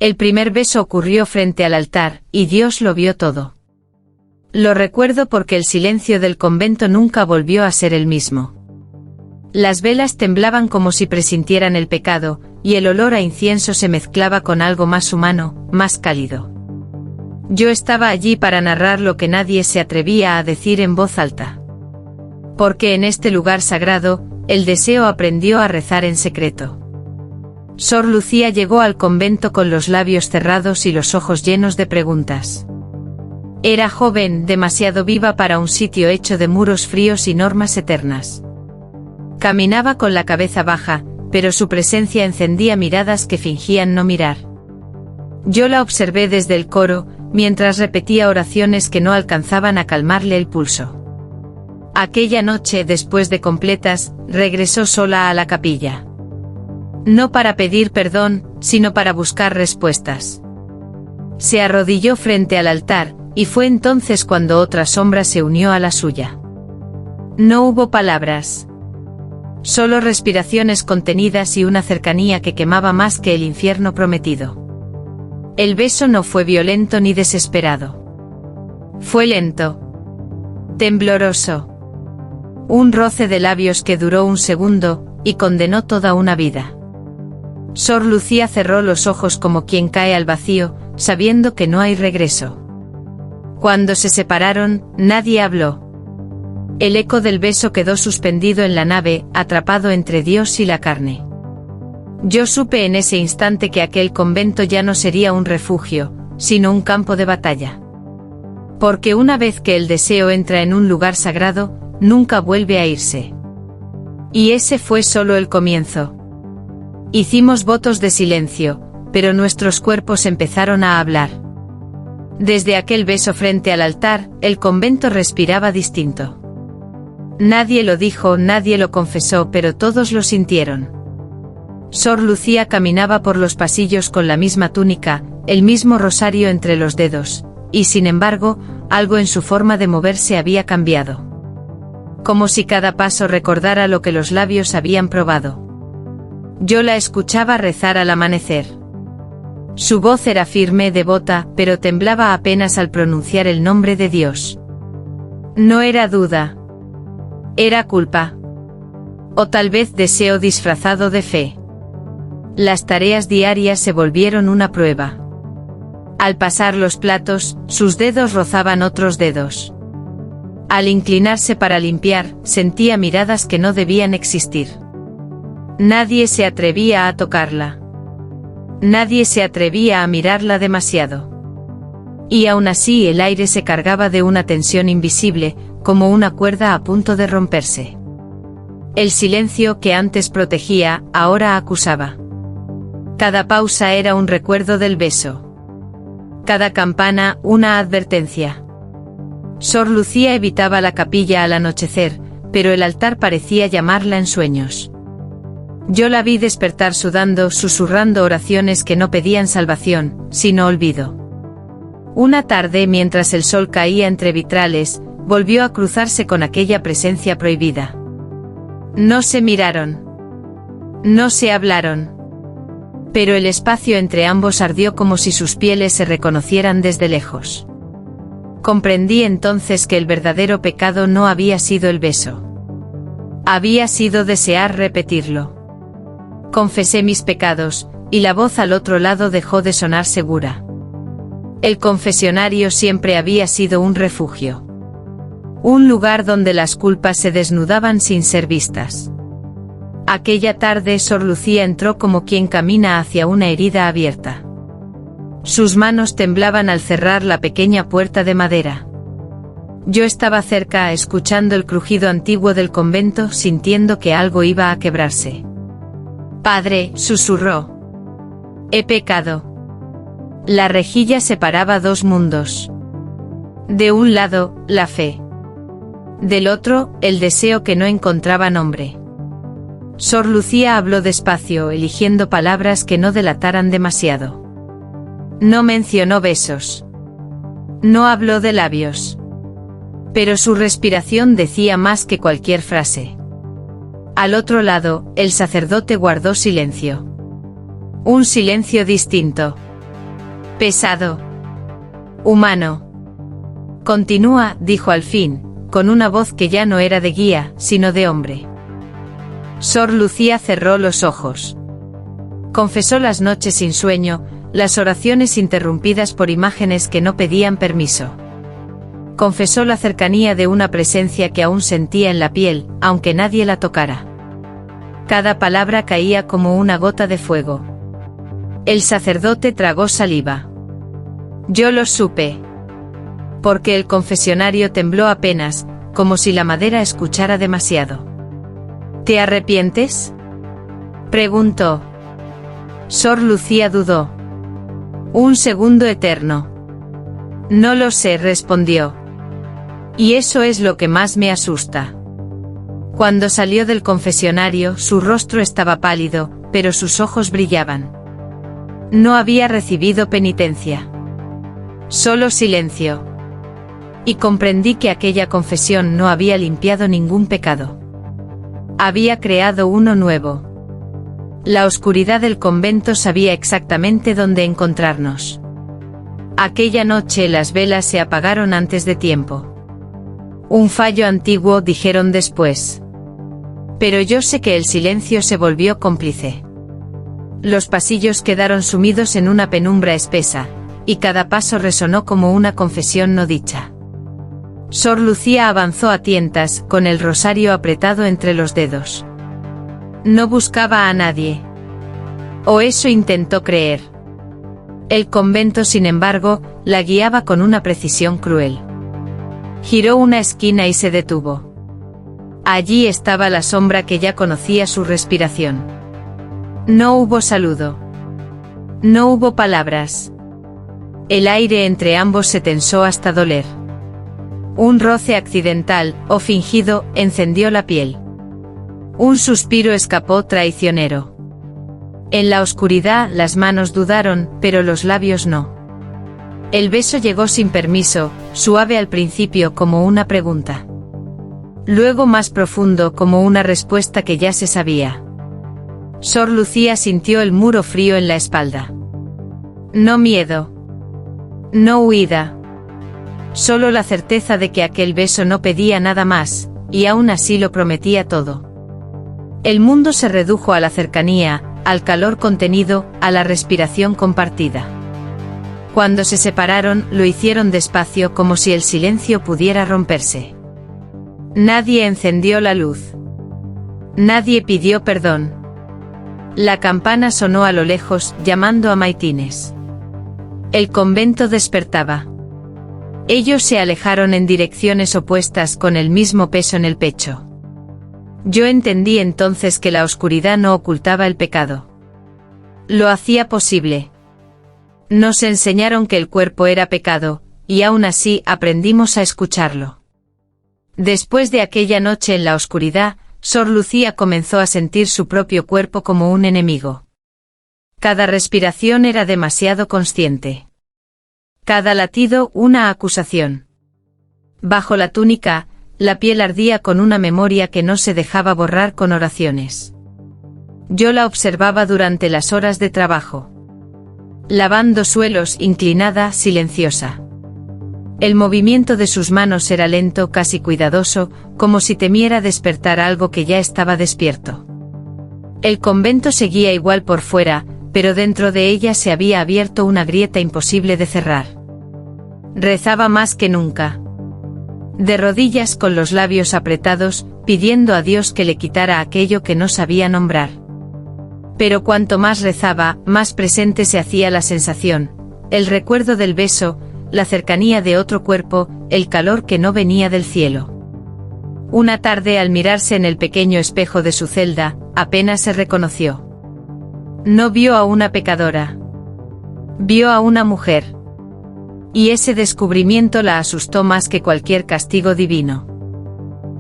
El primer beso ocurrió frente al altar, y Dios lo vio todo. Lo recuerdo porque el silencio del convento nunca volvió a ser el mismo. Las velas temblaban como si presintieran el pecado, y el olor a incienso se mezclaba con algo más humano, más cálido. Yo estaba allí para narrar lo que nadie se atrevía a decir en voz alta. Porque en este lugar sagrado, el deseo aprendió a rezar en secreto. Sor Lucía llegó al convento con los labios cerrados y los ojos llenos de preguntas. Era joven, demasiado viva para un sitio hecho de muros fríos y normas eternas. Caminaba con la cabeza baja, pero su presencia encendía miradas que fingían no mirar. Yo la observé desde el coro, mientras repetía oraciones que no alcanzaban a calmarle el pulso. Aquella noche, después de completas, regresó sola a la capilla. No para pedir perdón, sino para buscar respuestas. Se arrodilló frente al altar, y fue entonces cuando otra sombra se unió a la suya. No hubo palabras. Solo respiraciones contenidas y una cercanía que quemaba más que el infierno prometido. El beso no fue violento ni desesperado. Fue lento. Tembloroso. Un roce de labios que duró un segundo, y condenó toda una vida. Sor Lucía cerró los ojos como quien cae al vacío, sabiendo que no hay regreso. Cuando se separaron, nadie habló. El eco del beso quedó suspendido en la nave, atrapado entre Dios y la carne. Yo supe en ese instante que aquel convento ya no sería un refugio, sino un campo de batalla. Porque una vez que el deseo entra en un lugar sagrado, nunca vuelve a irse. Y ese fue solo el comienzo. Hicimos votos de silencio, pero nuestros cuerpos empezaron a hablar. Desde aquel beso frente al altar, el convento respiraba distinto. Nadie lo dijo, nadie lo confesó, pero todos lo sintieron. Sor Lucía caminaba por los pasillos con la misma túnica, el mismo rosario entre los dedos, y sin embargo, algo en su forma de moverse había cambiado. Como si cada paso recordara lo que los labios habían probado. Yo la escuchaba rezar al amanecer. Su voz era firme, devota, pero temblaba apenas al pronunciar el nombre de Dios. No era duda. Era culpa. O tal vez deseo disfrazado de fe. Las tareas diarias se volvieron una prueba. Al pasar los platos, sus dedos rozaban otros dedos. Al inclinarse para limpiar, sentía miradas que no debían existir. Nadie se atrevía a tocarla. Nadie se atrevía a mirarla demasiado. Y aún así el aire se cargaba de una tensión invisible, como una cuerda a punto de romperse. El silencio que antes protegía, ahora acusaba. Cada pausa era un recuerdo del beso. Cada campana, una advertencia. Sor Lucía evitaba la capilla al anochecer, pero el altar parecía llamarla en sueños. Yo la vi despertar sudando, susurrando oraciones que no pedían salvación, sino olvido. Una tarde, mientras el sol caía entre vitrales, volvió a cruzarse con aquella presencia prohibida. No se miraron. No se hablaron. Pero el espacio entre ambos ardió como si sus pieles se reconocieran desde lejos. Comprendí entonces que el verdadero pecado no había sido el beso. Había sido desear repetirlo. Confesé mis pecados, y la voz al otro lado dejó de sonar segura. El confesionario siempre había sido un refugio. Un lugar donde las culpas se desnudaban sin ser vistas. Aquella tarde Sor Lucía entró como quien camina hacia una herida abierta. Sus manos temblaban al cerrar la pequeña puerta de madera. Yo estaba cerca, escuchando el crujido antiguo del convento, sintiendo que algo iba a quebrarse. «Padre», susurró. «He pecado». La rejilla separaba dos mundos. De un lado, la fe. Del otro, el deseo que no encontraba nombre. Sor Lucía habló despacio, eligiendo palabras que no delataran demasiado. No mencionó besos. No habló de labios. Pero su respiración decía más que cualquier frase. Al otro lado, el sacerdote guardó silencio. Un silencio distinto. Pesado. Humano. Continúa, dijo al fin, con una voz que ya no era de guía, sino de hombre. Sor Lucía cerró los ojos. Confesó las noches sin sueño, las oraciones interrumpidas por imágenes que no pedían permiso. Confesó la cercanía de una presencia que aún sentía en la piel, aunque nadie la tocara. Cada palabra caía como una gota de fuego. El sacerdote tragó saliva. Yo lo supe. Porque el confesionario tembló apenas, como si la madera escuchara demasiado. ¿Te arrepientes?, preguntó. Sor Lucía dudó. Un segundo eterno. No lo sé, respondió. Y eso es lo que más me asusta. Cuando salió del confesionario, su rostro estaba pálido, pero sus ojos brillaban. No había recibido penitencia. Solo silencio. Y comprendí que aquella confesión no había limpiado ningún pecado. Había creado uno nuevo. La oscuridad del convento sabía exactamente dónde encontrarnos. Aquella noche las velas se apagaron antes de tiempo. Un fallo antiguo, dijeron después. Pero yo sé que el silencio se volvió cómplice. Los pasillos quedaron sumidos en una penumbra espesa, y cada paso resonó como una confesión no dicha. Sor Lucía avanzó a tientas, con el rosario apretado entre los dedos. No buscaba a nadie. O eso intentó creer. El convento, sin embargo, la guiaba con una precisión cruel. Giró una esquina y se detuvo. Allí estaba la sombra que ya conocía su respiración. No hubo saludo. No hubo palabras. El aire entre ambos se tensó hasta doler. Un roce accidental, o fingido, encendió la piel. Un suspiro escapó traicionero. En la oscuridad las manos dudaron, pero los labios no. El beso llegó sin permiso, suave al principio como una pregunta. Luego más profundo como una respuesta que ya se sabía. Sor Lucía sintió el muro frío en la espalda. No miedo. No huida. Solo la certeza de que aquel beso no pedía nada más, y aún así lo prometía todo. El mundo se redujo a la cercanía, al calor contenido, a la respiración compartida. Cuando se separaron, lo hicieron despacio como si el silencio pudiera romperse. Nadie encendió la luz. Nadie pidió perdón. La campana sonó a lo lejos, llamando a maitines. El convento despertaba. Ellos se alejaron en direcciones opuestas con el mismo peso en el pecho. Yo entendí entonces que la oscuridad no ocultaba el pecado. Lo hacía posible. Nos enseñaron que el cuerpo era pecado, y aún así aprendimos a escucharlo. Después de aquella noche en la oscuridad, Sor Lucía comenzó a sentir su propio cuerpo como un enemigo. Cada respiración era demasiado consciente. Cada latido una acusación. Bajo la túnica, la piel ardía con una memoria que no se dejaba borrar con oraciones. Yo la observaba durante las horas de trabajo. Lavando suelos, inclinada, silenciosa. El movimiento de sus manos era lento, casi cuidadoso, como si temiera despertar algo que ya estaba despierto. El convento seguía igual por fuera, pero dentro de ella se había abierto una grieta imposible de cerrar. Rezaba más que nunca. De rodillas con los labios apretados, pidiendo a Dios que le quitara aquello que no sabía nombrar. Pero cuanto más rezaba, más presente se hacía la sensación, el recuerdo del beso, la cercanía de otro cuerpo, el calor que no venía del cielo. Una tarde al mirarse en el pequeño espejo de su celda, apenas se reconoció. No vio a una pecadora. Vio a una mujer. Y ese descubrimiento la asustó más que cualquier castigo divino.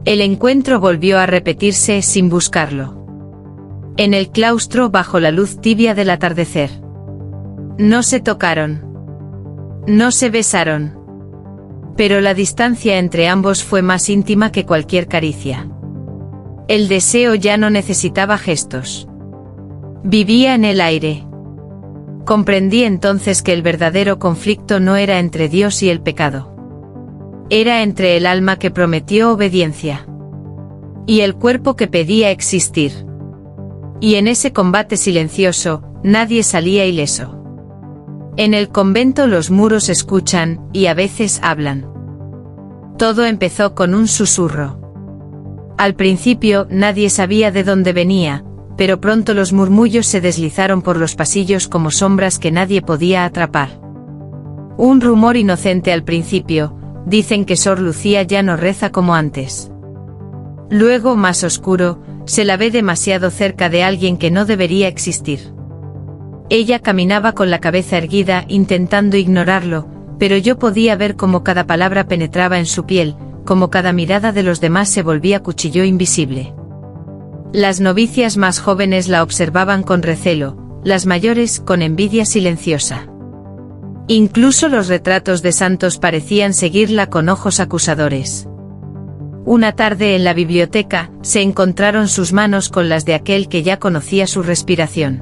El encuentro volvió a repetirse sin buscarlo. En el claustro bajo la luz tibia del atardecer. No se tocaron. No se besaron. Pero la distancia entre ambos fue más íntima que cualquier caricia. El deseo ya no necesitaba gestos. Vivía en el aire. Comprendí entonces que el verdadero conflicto no era entre Dios y el pecado. Era entre el alma que prometió obediencia y el cuerpo que pedía existir. Y en ese combate silencioso, nadie salía ileso. En el convento los muros escuchan, y a veces hablan. Todo empezó con un susurro. Al principio nadie sabía de dónde venía, pero pronto los murmullos se deslizaron por los pasillos como sombras que nadie podía atrapar. Un rumor inocente al principio, dicen que Sor Lucía ya no reza como antes. Luego, más oscuro, se la ve demasiado cerca de alguien que no debería existir. Ella caminaba con la cabeza erguida intentando ignorarlo, pero yo podía ver cómo cada palabra penetraba en su piel, cómo cada mirada de los demás se volvía cuchillo invisible. Las novicias más jóvenes la observaban con recelo, las mayores con envidia silenciosa. Incluso los retratos de santos parecían seguirla con ojos acusadores. Una tarde en la biblioteca, se encontraron sus manos con las de aquel que ya conocía su respiración.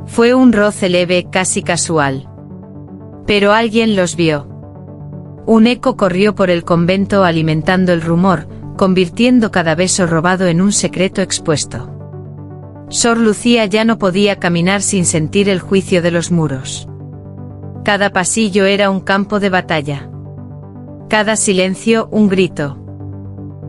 Fue un roce leve, casi casual. Pero alguien los vio. Un eco corrió por el convento alimentando el rumor, convirtiendo cada beso robado en un secreto expuesto. Sor Lucía ya no podía caminar sin sentir el juicio de los muros. Cada pasillo era un campo de batalla. Cada silencio un grito.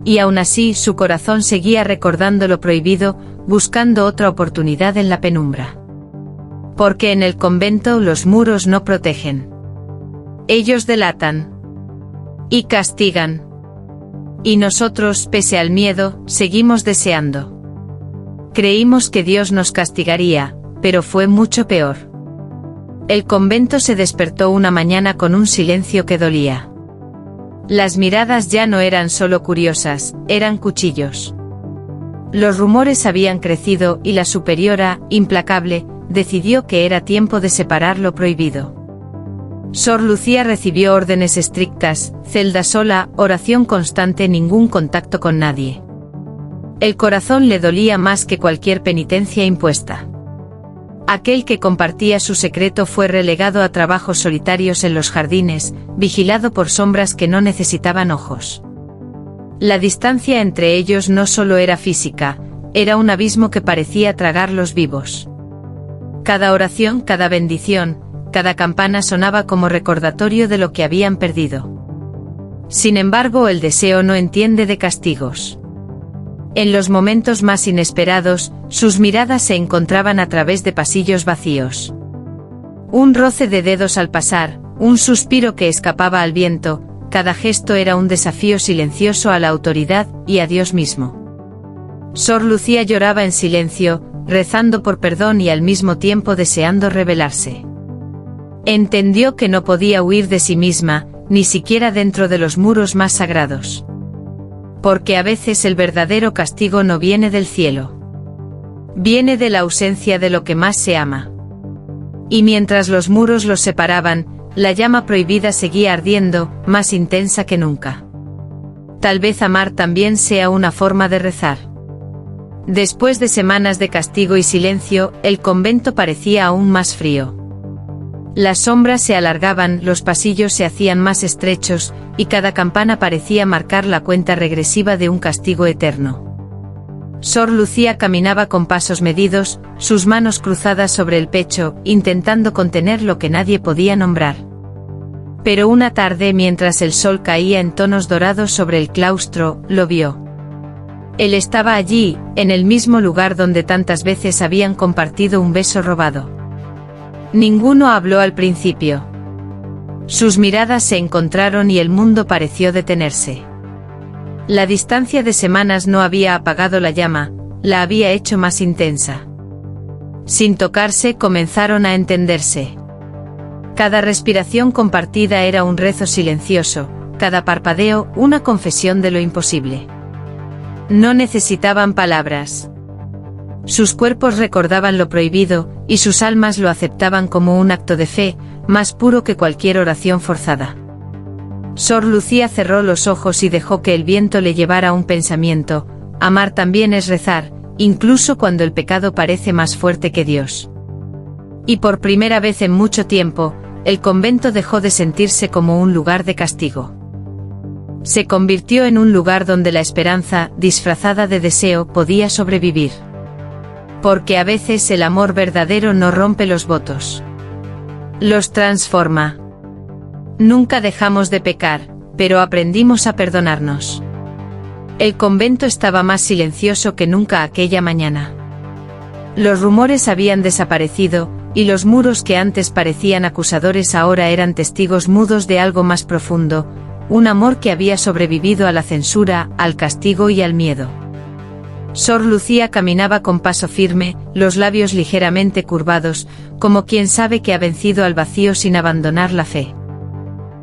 Y aún así su corazón seguía recordando lo prohibido, buscando otra oportunidad en la penumbra. Porque en el convento los muros no protegen. Ellos delatan. Y castigan. Y nosotros, pese al miedo, seguimos deseando. Creímos que Dios nos castigaría, pero fue mucho peor. El convento se despertó una mañana con un silencio que dolía. Las miradas ya no eran solo curiosas, eran cuchillos. Los rumores habían crecido y la superiora, implacable, decidió que era tiempo de separar lo prohibido. Sor Lucía recibió órdenes estrictas, celda sola, oración constante, ningún contacto con nadie. El corazón le dolía más que cualquier penitencia impuesta. Aquel que compartía su secreto fue relegado a trabajos solitarios en los jardines, vigilado por sombras que no necesitaban ojos. La distancia entre ellos no solo era física, era un abismo que parecía tragarlos vivos. Cada oración, cada bendición, cada campana sonaba como recordatorio de lo que habían perdido. Sin embargo, el deseo no entiende de castigos. En los momentos más inesperados, sus miradas se encontraban a través de pasillos vacíos. Un roce de dedos al pasar, un suspiro que escapaba al viento, cada gesto era un desafío silencioso a la autoridad y a Dios mismo. Sor Lucía lloraba en silencio, rezando por perdón y al mismo tiempo deseando rebelarse. Entendió que no podía huir de sí misma, ni siquiera dentro de los muros más sagrados. Porque a veces el verdadero castigo no viene del cielo. Viene de la ausencia de lo que más se ama. Y mientras los muros los separaban, la llama prohibida seguía ardiendo, más intensa que nunca. Tal vez amar también sea una forma de rezar. Después de semanas de castigo y silencio, el convento parecía aún más frío. Las sombras se alargaban, los pasillos se hacían más estrechos, y cada campana parecía marcar la cuenta regresiva de un castigo eterno. Sor Lucía caminaba con pasos medidos, sus manos cruzadas sobre el pecho, intentando contener lo que nadie podía nombrar. Pero una tarde, mientras el sol caía en tonos dorados sobre el claustro, lo vio. Él estaba allí, en el mismo lugar donde tantas veces habían compartido un beso robado. Ninguno habló al principio. Sus miradas se encontraron y el mundo pareció detenerse. La distancia de semanas no había apagado la llama, la había hecho más intensa. Sin tocarse, comenzaron a entenderse. Cada respiración compartida era un rezo silencioso, cada parpadeo, una confesión de lo imposible. No necesitaban palabras. Sus cuerpos recordaban lo prohibido, y sus almas lo aceptaban como un acto de fe, más puro que cualquier oración forzada. Sor Lucía cerró los ojos y dejó que el viento le llevara un pensamiento: amar también es rezar, incluso cuando el pecado parece más fuerte que Dios. Y por primera vez en mucho tiempo, el convento dejó de sentirse como un lugar de castigo. Se convirtió en un lugar donde la esperanza, disfrazada de deseo, podía sobrevivir. Porque a veces el amor verdadero no rompe los votos. Los transforma. Nunca dejamos de pecar, pero aprendimos a perdonarnos. El convento estaba más silencioso que nunca aquella mañana. Los rumores habían desaparecido, y los muros que antes parecían acusadores ahora eran testigos mudos de algo más profundo, un amor que había sobrevivido a la censura, al castigo y al miedo. Sor Lucía caminaba con paso firme, los labios ligeramente curvados, como quien sabe que ha vencido al vacío sin abandonar la fe.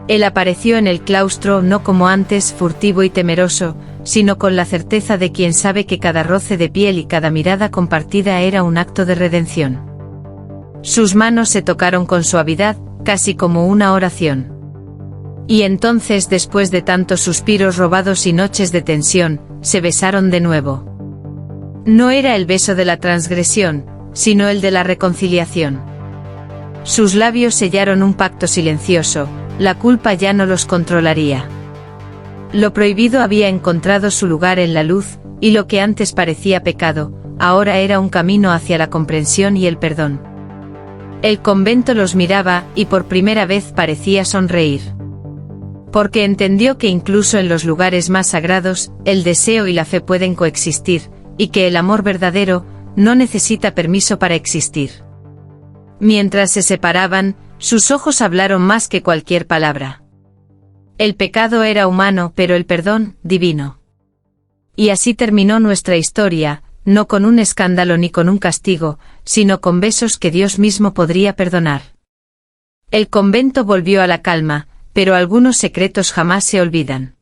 Él apareció en el claustro no como antes, furtivo y temeroso, sino con la certeza de quien sabe que cada roce de piel y cada mirada compartida era un acto de redención. Sus manos se tocaron con suavidad, casi como una oración. Y entonces, después de tantos suspiros robados y noches de tensión, se besaron de nuevo. No era el beso de la transgresión, sino el de la reconciliación. Sus labios sellaron un pacto silencioso, la culpa ya no los controlaría. Lo prohibido había encontrado su lugar en la luz, y lo que antes parecía pecado, ahora era un camino hacia la comprensión y el perdón. El convento los miraba, y por primera vez parecía sonreír. Porque entendió que incluso en los lugares más sagrados, el deseo y la fe pueden coexistir, y que el amor verdadero no necesita permiso para existir. Mientras se separaban, sus ojos hablaron más que cualquier palabra. El pecado era humano, pero el perdón, divino. Y así terminó nuestra historia, no con un escándalo ni con un castigo, sino con besos que Dios mismo podría perdonar. El convento volvió a la calma, pero algunos secretos jamás se olvidan.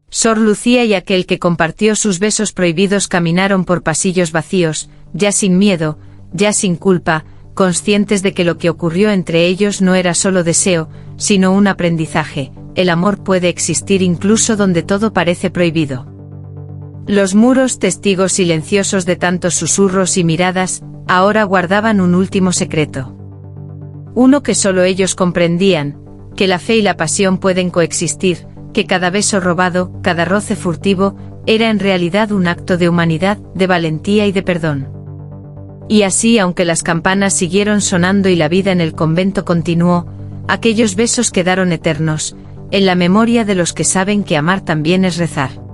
Sor Lucía y aquel que compartió sus besos prohibidos caminaron por pasillos vacíos, ya sin miedo, ya sin culpa, conscientes de que lo que ocurrió entre ellos no era solo deseo, sino un aprendizaje. El amor puede existir incluso donde todo parece prohibido. Los muros, testigos silenciosos de tantos susurros y miradas, ahora guardaban un último secreto. Uno que solo ellos comprendían, que la fe y la pasión pueden coexistir, que cada beso robado, cada roce furtivo, era en realidad un acto de humanidad, de valentía y de perdón. Y así, aunque las campanas siguieron sonando y la vida en el convento continuó, aquellos besos quedaron eternos, en la memoria de los que saben que amar también es rezar.